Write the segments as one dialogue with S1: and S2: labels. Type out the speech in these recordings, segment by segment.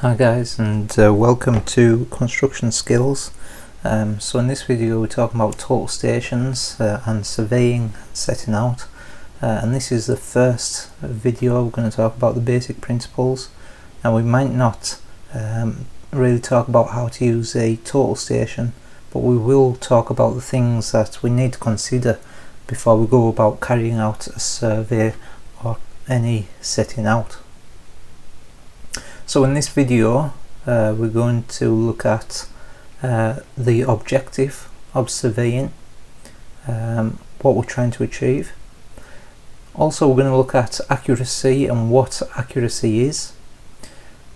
S1: Hi guys, and welcome to Construction Skills. So in this video we're talking about total stations and surveying, setting out, and this is the first video we're going to talk about the basic principles. Now we might not really talk about how to use a total station, but we will talk about the things that we need to consider before we go about carrying out a survey or any setting out. So in this video we're going to look at the objective of surveying, what we're trying to achieve. Also we're going to look at accuracy and what accuracy is,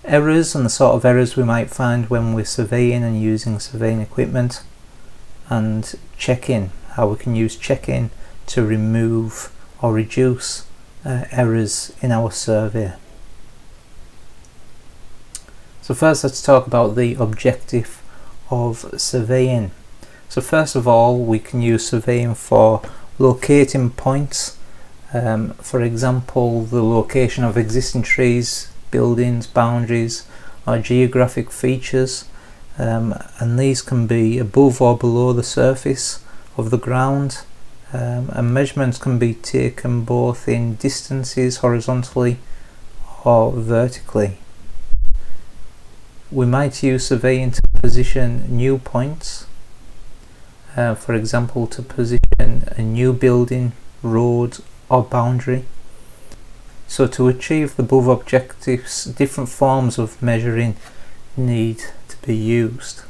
S1: errors and the sort of errors we might find when we're surveying and using surveying equipment, and check-in, how we can use check-in to remove or reduce errors in our survey. So first let's talk about the objective of surveying. So first of all, we can use surveying for locating points, for example the location of existing trees, buildings, boundaries or geographic features, and these can be above or below the surface of the ground, and measurements can be taken both in distances horizontally or vertically. We might use surveying to position new points, for example to position a new building, road or boundary. So to achieve the above objectives, different forms of measuring need to be used.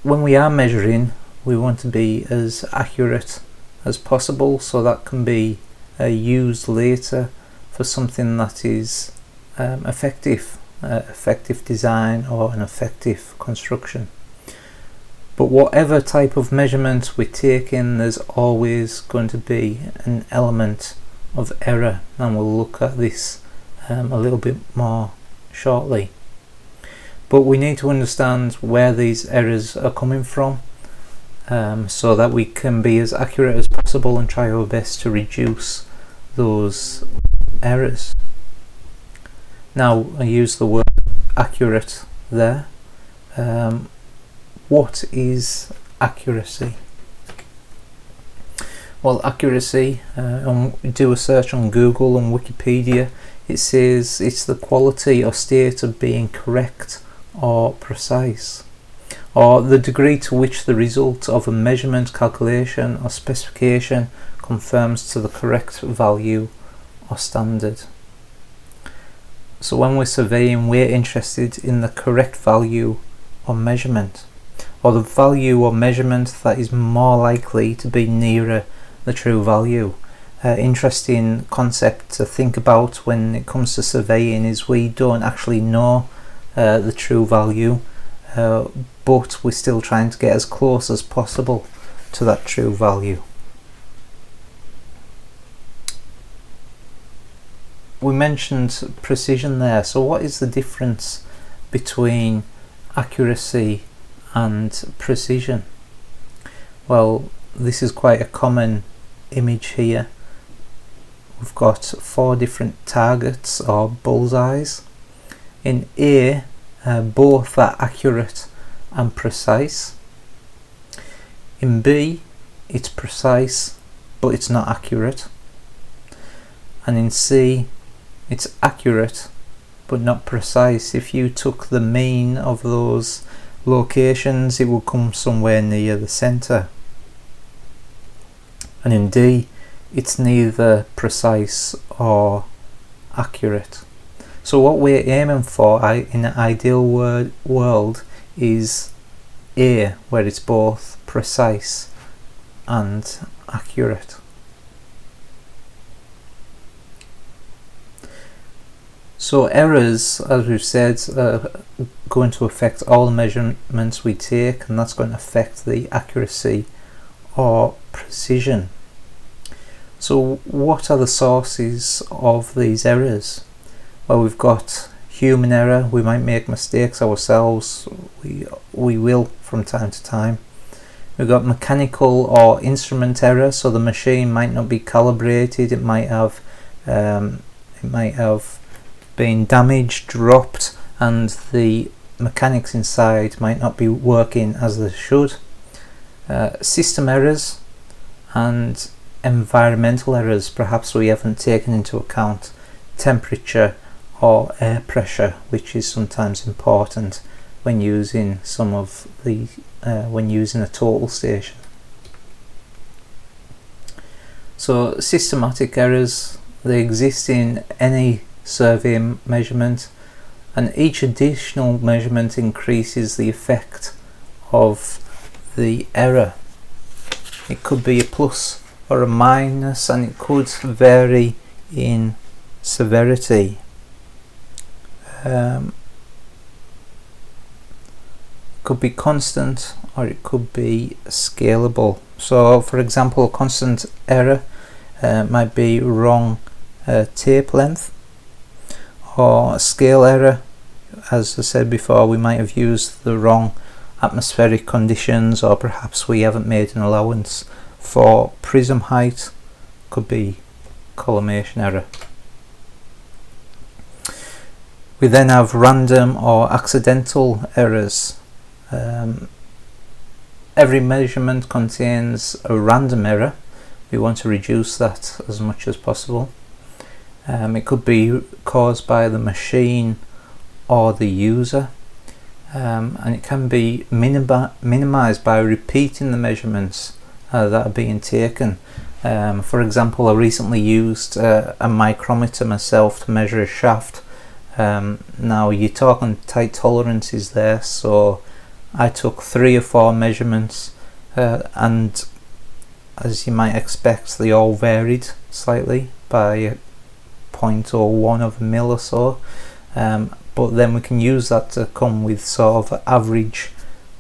S1: When we are measuring, we want to be as accurate as possible, so that can be used later for something that is effective design or an effective construction. But whatever type of measurement we take in, there's always going to be an element of error, and we'll look at this a little bit more shortly. But we need to understand where these errors are coming from, so that we can be as accurate as possible and try our best to reduce those errors. Now I use the word accurate there. What is accuracy? Well, accuracy, do a search on Google and Wikipedia, it says it's the quality or state of being correct or precise, or the degree to which the result of a measurement, calculation or specification confirms to the correct value or standard. So when we're surveying, we're interested in the correct value or measurement, or the value or measurement that is more likely to be nearer the true value. Interesting concept to think about when it comes to surveying is we don't actually know the true value, but we're still trying to get as close as possible to that true value. We mentioned precision there, so what is the difference between accuracy and precision? Well, this is quite a common image here. We've got 4 different targets or bullseyes. In A, both are accurate and precise. In B, it's precise but it's not accurate. And in C, it's accurate but not precise. If you took the mean of those locations, it would come somewhere near the center. And in D, it's neither precise or accurate. So what we're aiming for in an ideal world is A, where it's both precise and accurate. So errors, as we've said, are going to affect all the measurements we take, and that's going to affect the accuracy or precision. So what are the sources of these errors? Well, we've got human error. We might make mistakes ourselves. We will from time to time. We've got mechanical or instrument error, so the machine might not be calibrated. It might have been damaged, dropped, and the mechanics inside might not be working as they should. System errors and environmental errors. Perhaps we haven't taken into account temperature or air pressure, which is sometimes important when using when using a total station. So systematic errors, they exist in any survey measurement, and each additional measurement increases the effect of the error. It could be a plus or a minus, and it could vary in severity. It could be constant or it could be scalable. So for example, a constant error might be wrong tape length, or a scale error, as I said before, we might have used the wrong atmospheric conditions, or perhaps we haven't made an allowance for prism height. Could be collimation error. We then have random or accidental errors. Every measurement contains a random error. We want to reduce that as much as possible. It could be caused by the machine or the user, and it can be minimized by repeating the measurements that are being taken. For example, I recently used a micrometer myself to measure a shaft. Now you're talking tight tolerances there, so I took 3 or 4 measurements, and as you might expect, they all varied slightly by 0.01 of a mil or so, but then we can use that to come with sort of an average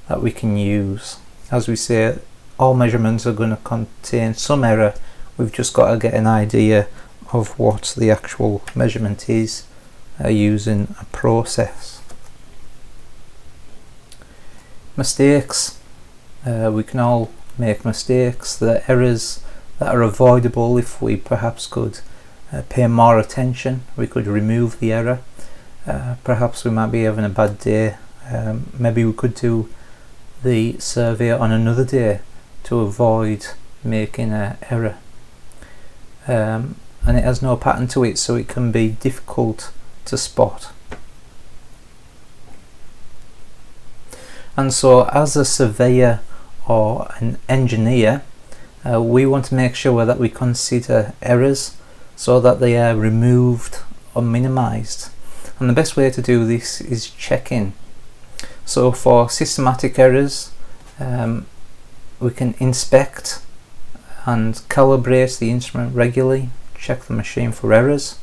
S1: that we can use. As we say, all measurements are going to contain some error. We've just got to get an idea of what the actual measurement is using a process. Mistakes. We can all make mistakes. The errors that are avoidable, if we perhaps could pay more attention, we could remove the error. Perhaps we might be having a bad day. Maybe we could do the survey on another day to avoid making an error. And it has no pattern to it, so it can be difficult to spot. And so as a surveyor or an engineer, we want to make sure that we consider errors so that they are removed or minimized. And the best way to do this is checking. So for systematic errors, we can inspect and calibrate the instrument regularly, check the machine for errors.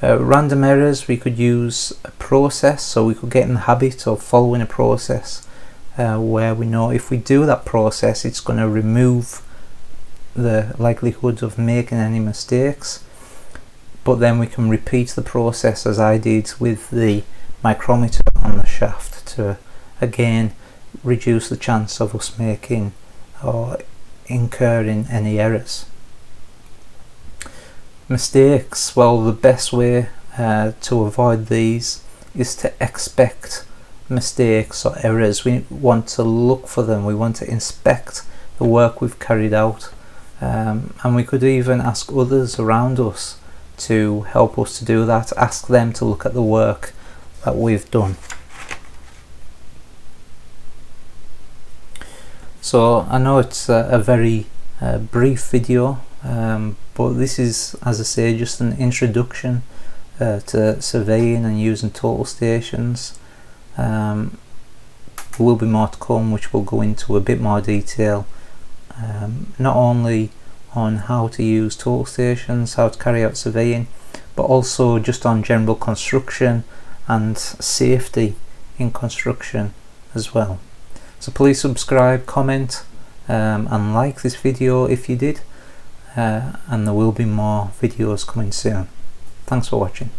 S1: Random errors, we could use a process, so we could get in the habit of following a process where we know if we do that process, it's going to remove the likelihood of making any mistakes. But then we can repeat the process as I did with the micrometer on the shaft to again reduce the chance of us making or incurring any errors. Mistakes, well, the best way to avoid these is to expect mistakes or errors. We want to look for them, we want to inspect the work we've carried out, and we could even ask others around us to help us to do that, ask them to look at the work that we've done. So I know it's a very brief video, but this is, as I say, just an introduction to surveying and using total stations. There will be more to come, which will go into a bit more detail, not only on how to use total stations, how to carry out surveying, but also just on general construction and safety in construction as well. So please subscribe, comment, and like this video if you did, and there will be more videos coming soon. Thanks for watching.